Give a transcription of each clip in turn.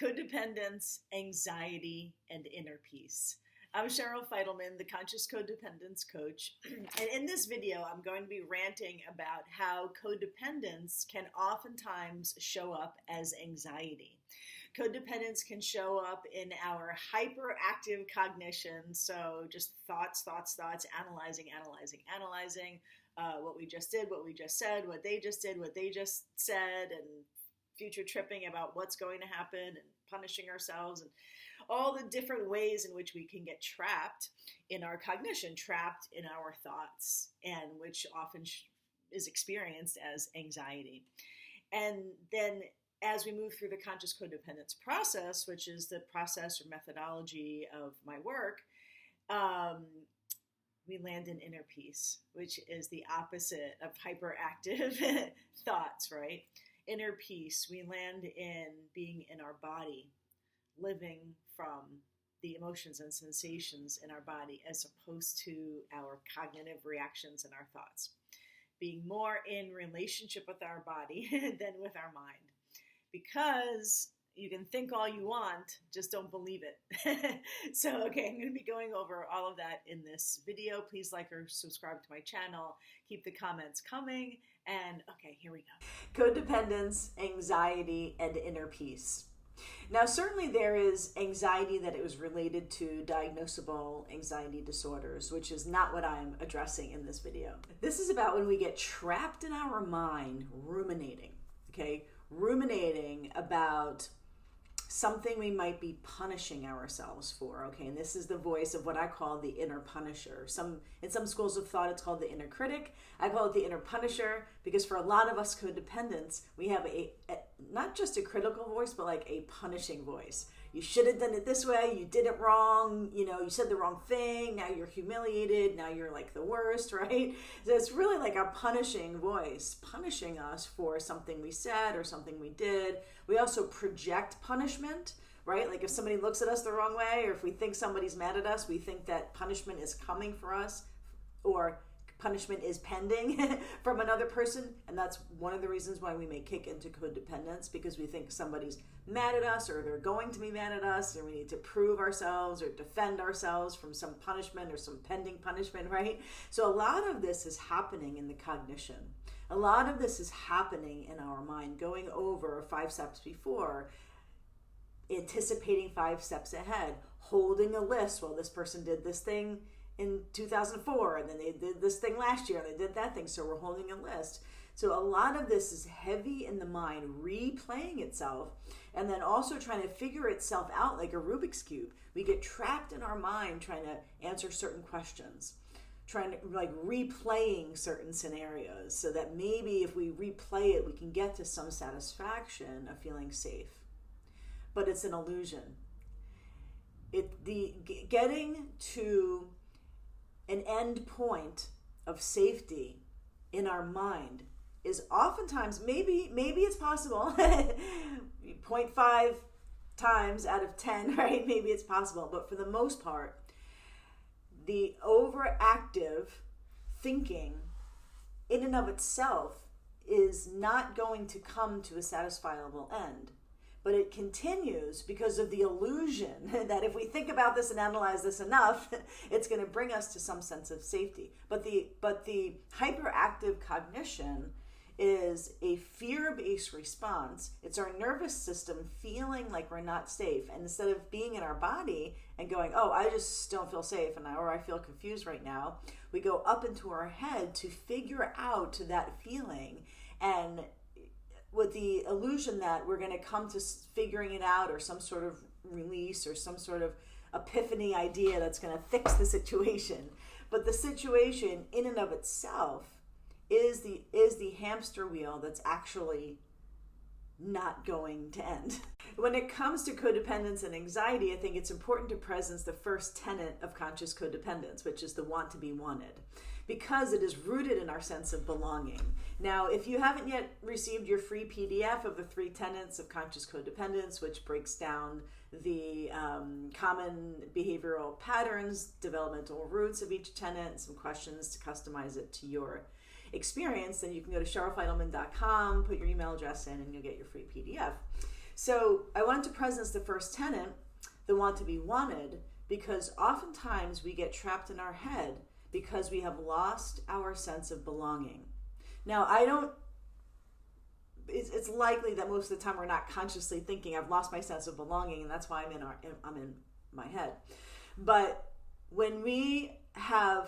Codependence, anxiety, and inner peace. I'm Cheryl Fidelman, the Conscious Codependence Coach, and in this video, I'm going to be ranting about how codependence can oftentimes show up as anxiety. Codependence can show up in our hyperactive cognition, so just thoughts, analyzing, what we just did, what we just said, what they just did, what they just said, and future tripping about what's going to happen and punishing ourselves and all the different ways in which we can get trapped in our cognition, trapped in our thoughts, and which often is experienced as anxiety. And then as we move through the conscious codependence process, which is the process or methodology of my work, we land in inner peace, which is the opposite of hyperactive thoughts, right? Inner peace, we land in being in our body, living from the emotions and sensations in our body as opposed to our cognitive reactions and our thoughts. Being more in relationship with our body than with our mind. Because you can think all you want, just don't believe it. So, okay, I'm going to be going over all of that in this video. Please like or subscribe to my channel. Keep the comments coming. And okay, here we go. Codependence, anxiety, and inner peace. Now, certainly there is anxiety that it was related to diagnosable anxiety disorders, which is not what I'm addressing in this video. This is about when we get trapped in our mind, ruminating, okay? Ruminating about something we might be punishing ourselves for, okay? And this is the voice of what I call the inner punisher. In some schools of thought, it's called the inner critic. I call it the inner punisher because for a lot of us codependents, we have a not just a critical voice, but like a punishing voice. You should have done it this way. You did it wrong. You know, you said the wrong thing. Now you're humiliated. Now you're like the worst, right? So it's really like a punishing voice, punishing us for something we said or something we did. We also project punishment, right? Like if somebody looks at us the wrong way, or if we think somebody's mad at us, we think that punishment is coming for us, or punishment is pending from another person. And that's one of the reasons why we may kick into codependence, because we think somebody's mad at us or they're going to be mad at us, or we need to prove ourselves or defend ourselves from some punishment or some pending punishment, right? So a lot of this is happening in the cognition. A lot of this is happening in our mind, going over 5 steps before, anticipating 5 steps ahead, holding a list. Well, this person did this thing in 2004, and then they did this thing last year, and they did that thing, so we're holding a list. So a lot of this is heavy in the mind, replaying itself, and then also trying to figure itself out like a Rubik's Cube. We get trapped in our mind trying to answer certain questions, trying to like replaying certain scenarios, so that maybe if we replay it, we can get to some satisfaction of feeling safe. But it's an illusion. Getting to an end point of safety in our mind is oftentimes, maybe it's possible, 0.5 times out of 10, right? Maybe it's possible, but for the most part, the overactive thinking in and of itself is not going to come to a satisfiable end. But it continues because of the illusion that if we think about this and analyze this enough, it's going to bring us to some sense of safety. But the hyperactive cognition is a fear-based response. It's our nervous system feeling like we're not safe. And instead of being in our body and going, oh, I just don't feel safe, or I feel confused right now, we go up into our head to figure out that feeling, and with the illusion that we're going to come to figuring it out, or some sort of release or some sort of epiphany idea that's going to fix the situation. But the situation in and of itself is the hamster wheel that's actually not going to end. When it comes to codependence and anxiety, I think it's important to presence the first tenet of conscious codependence, which is the want to be wanted, because it is rooted in our sense of belonging. Now, if you haven't yet received your free PDF of the 3 tenets of conscious codependence, which breaks down the common behavioral patterns, developmental roots of each tenet, and some questions to customize it to your experience, then you can go to cherylfidelman.com, put your email address in, and you'll get your free PDF. So I wanted to presence the first tenet, the want to be wanted, because oftentimes we get trapped in our head because we have lost our sense of belonging. Now, it's likely that most of the time we're not consciously thinking, I've lost my sense of belonging, and that's why I'm in my head. But when we have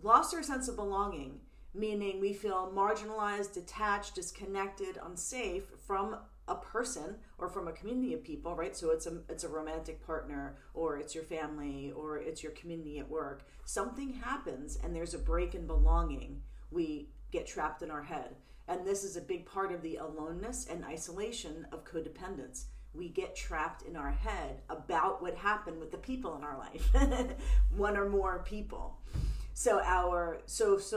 lost our sense of belonging, meaning we feel marginalized, detached, disconnected, unsafe from a person or from a community of people, right? So it's a romantic partner, or it's your family, or it's your community at work. Something happens and there's a break in belonging. We get trapped in our head. And this is a big part of the aloneness and isolation of codependence. We get trapped in our head about what happened with the people in our life, one or more people. So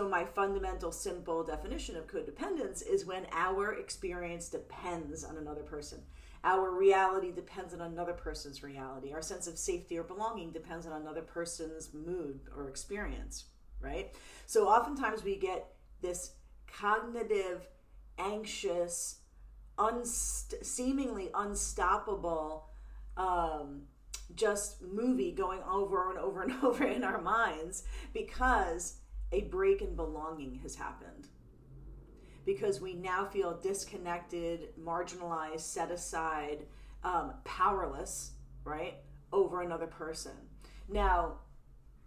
my fundamental simple definition of codependence is when our experience depends on another person. Our reality depends on another person's reality. Our sense of safety or belonging depends on another person's mood or experience, right? So oftentimes we get this cognitive, anxious, seemingly unstoppable just movie going over and over and over in our minds because a break in belonging has happened. Because we now feel disconnected, marginalized, set aside, powerless, right, over another person. Now,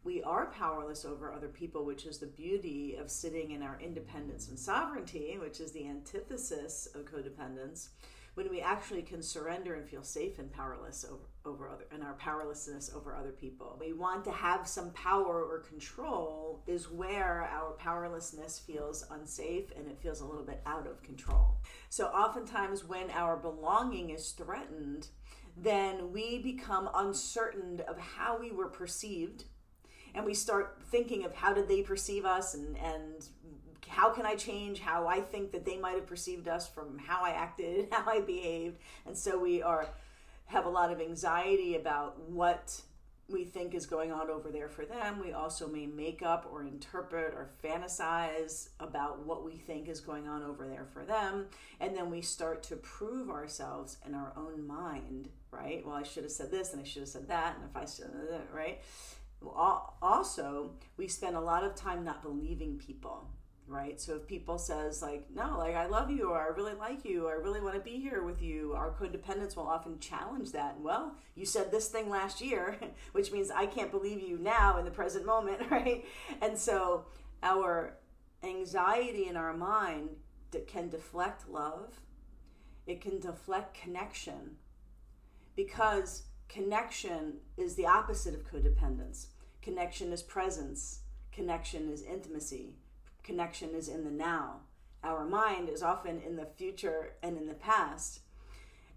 we are powerless over other people, which is the beauty of sitting in our independence and sovereignty, which is the antithesis of codependence, when we actually can surrender and feel safe and powerless over other, and our powerlessness over other people. We want to have some power or control is where our powerlessness feels unsafe and it feels a little bit out of control. So oftentimes when our belonging is threatened, then we become uncertain of how we were perceived. And we start thinking of how did they perceive us, and how can I change how I think that they might have perceived us from how I acted, how I behaved. And so we have a lot of anxiety about what we think is going on over there for them. We also may make up or interpret or fantasize about what we think is going on over there for them. And then we start to prove ourselves in our own mind, right? Well, I should have said this and I should have said that. And if I said that, right? Also, we spend a lot of time not believing people, right? So if people says like, no, like I love you, or I really like you, or I really want to be here with you, our codependence will often challenge that. Well, you said this thing last year, which means I can't believe you now in the present moment, right? And so our anxiety in our mind can deflect love. It can deflect connection, because connection is the opposite of codependence. Connection is presence. Connection is intimacy. Connection is in the now. Our mind is often in the future and in the past.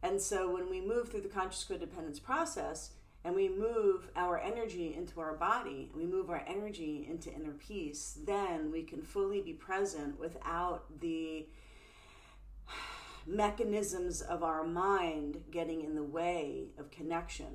And so when we move through the conscious codependence process and we move our energy into our body, we move our energy into inner peace, then we can fully be present without the mechanisms of our mind getting in the way of connection.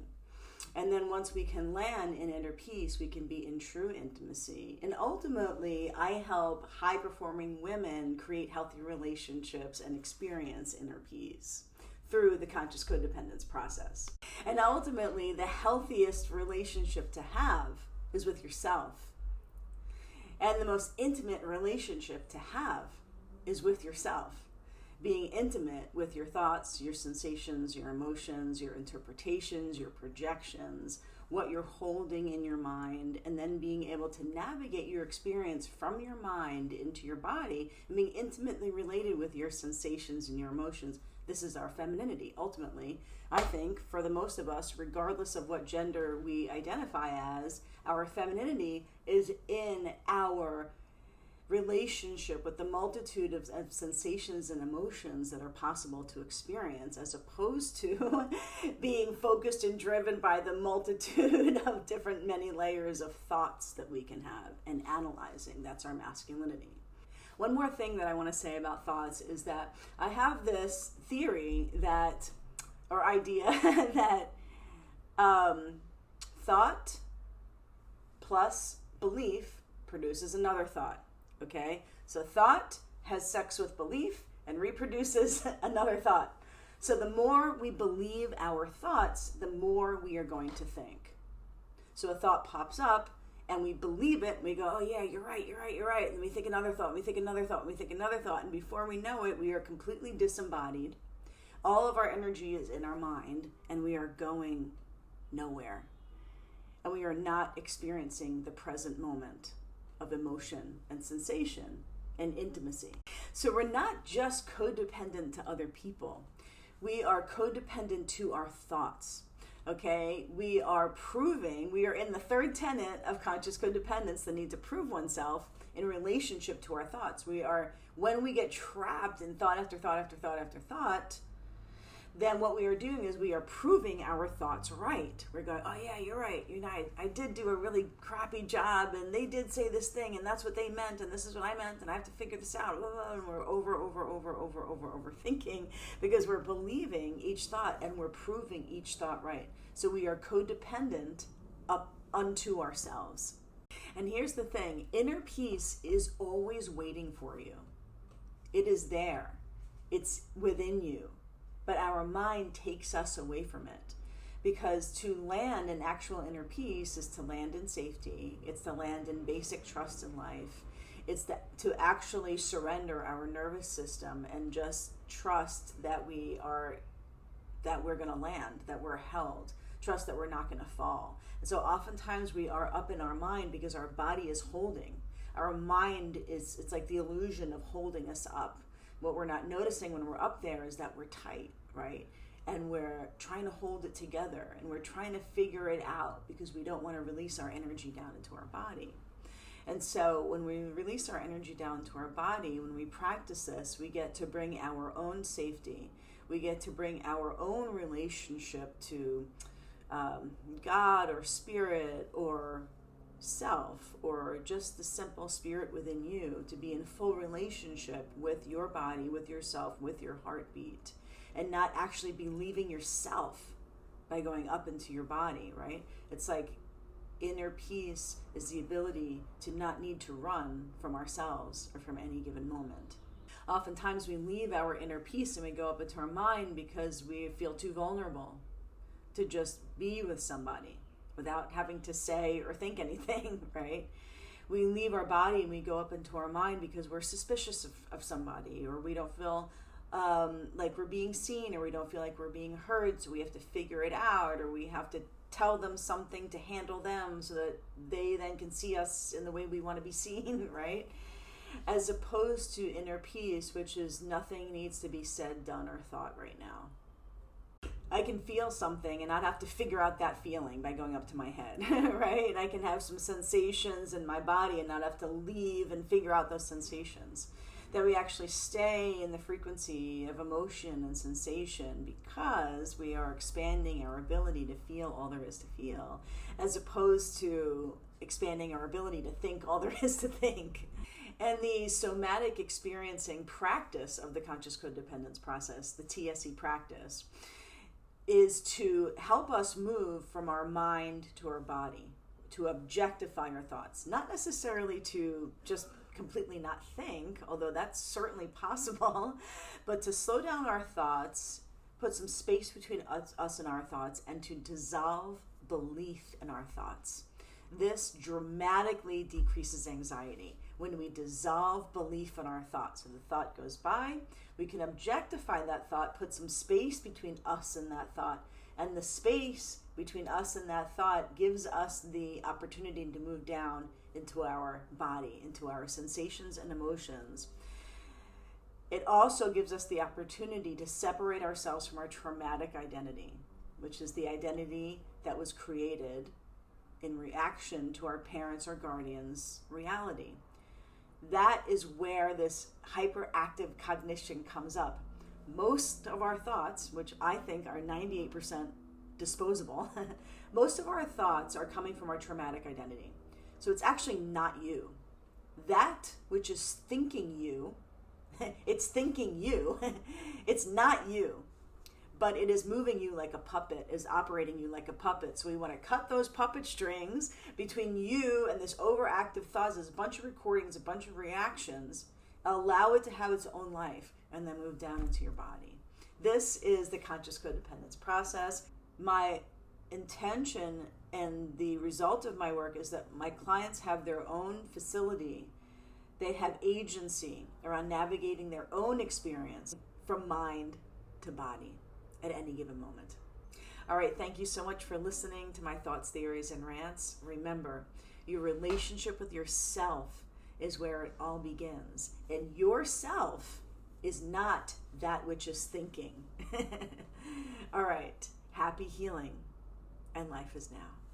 And then once we can land in inner peace, we can be in true intimacy. And ultimately, I help high-performing women create healthy relationships and experience inner peace through the conscious codependence process. And ultimately, the healthiest relationship to have is with yourself. And the most intimate relationship to have is with yourself. Being intimate with your thoughts, your sensations, your emotions, your interpretations, your projections, what you're holding in your mind, and then being able to navigate your experience from your mind into your body and being intimately related with your sensations and your emotions. This is our femininity. Ultimately, I think for the most of us, regardless of what gender we identify as, our femininity is in our relationship with the multitude of sensations and emotions that are possible to experience, as opposed to being focused and driven by the multitude of different many layers of thoughts that we can have and analyzing. That's our masculinity. One more thing that I want to say about thoughts is that I have this theory that, or idea that thought plus belief produces another thought. Okay, so thought has sex with belief and reproduces another thought. So the more we believe our thoughts, the more we are going to think. So a thought pops up and we believe it, and we go, oh yeah, you're right. And then we think another thought, and we think another thought, and we think another thought, and before we know it, we are completely disembodied. All of our energy is in our mind, and we are going nowhere. And we are not experiencing the present moment of emotion and sensation and intimacy. So we're not just codependent to other people. We are codependent to our thoughts. Okay, we are in the third tenet of conscious codependence, the need to prove oneself in relationship to our thoughts. When we get trapped in thought after thought after thought after thought, then what we are doing is we are proving our thoughts right. We're going, oh yeah, you're right. I did do a really crappy job, and they did say this thing, and that's what they meant, and this is what I meant, and I have to figure this out. And we're overthinking because we're believing each thought, and we're proving each thought right. So we are codependent up unto ourselves. And here's the thing, inner peace is always waiting for you. It is there. It's within you. But our mind takes us away from it. Because to land in actual inner peace is to land in safety. It's to land in basic trust in life. It's to actually surrender our nervous system and just trust that we're going to land, that we're held. Trust that we're not going to fall. And so oftentimes we are up in our mind because our body is holding. Our mind it's like the illusion of holding us up. What we're not noticing when we're up there is that we're tight, right? And we're trying to hold it together, and we're trying to figure it out because we don't want to release our energy down into our body. And so when we release our energy down to our body, when we practice this, we get to bring our own safety. We get to bring our own relationship to God or spirit or self, or just the simple spirit within you, to be in full relationship with your body, with yourself, with your heartbeat, and not actually be leaving yourself by going up into your body, right? It's like inner peace is the ability to not need to run from ourselves or from any given moment. Oftentimes we leave our inner peace and we go up into our mind because we feel too vulnerable to just be with somebody without having to say or think anything, right? We leave our body and we go up into our mind because we're suspicious of somebody, or we don't feel like we're being seen, or we don't feel like we're being heard, so we have to figure it out, or we have to tell them something to handle them so that they then can see us in the way we want to be seen, right? As opposed to inner peace, which is nothing needs to be said, done, or thought right now. I can feel something and not have to figure out that feeling by going up to my head, right? I can have some sensations in my body and not have to leave and figure out those sensations. That we actually stay in the frequency of emotion and sensation because we are expanding our ability to feel all there is to feel, as opposed to expanding our ability to think all there is to think. And the somatic experiencing practice of the conscious codependence process, the TSE practice, is to help us move from our mind to our body, to objectify our thoughts, not necessarily to just completely not think, although that's certainly possible, but to slow down our thoughts, put some space between us and our thoughts, and to dissolve belief in our thoughts. This dramatically decreases anxiety when we dissolve belief in our thoughts. So the thought goes by, we can objectify that thought, put some space between us and that thought, and the space between us and that thought gives us the opportunity to move down into our body, into our sensations and emotions. It also gives us the opportunity to separate ourselves from our traumatic identity, which is the identity that was created in reaction to our parents' or guardians' reality. That is where this hyperactive cognition comes up. Most of our thoughts, which I think are 98% disposable, most of our thoughts are coming from our traumatic identity. So it's actually not you. That which is thinking you, it's thinking you, it's not you. But it is moving you like a puppet, is operating you like a puppet. So we want to cut those puppet strings between you and this overactive thoughts. There's a bunch of recordings, a bunch of reactions. Allow it to have its own life, and then move down into your body. This is the conscious codependence process. My intention and the result of my work is that my clients have their own facility. They have agency around navigating their own experience from mind to body at any given moment. All right, thank you so much for listening to my thoughts, theories, and rants. Remember, your relationship with yourself is where it all begins. And yourself is not that which is thinking. All right, happy healing, and life is now.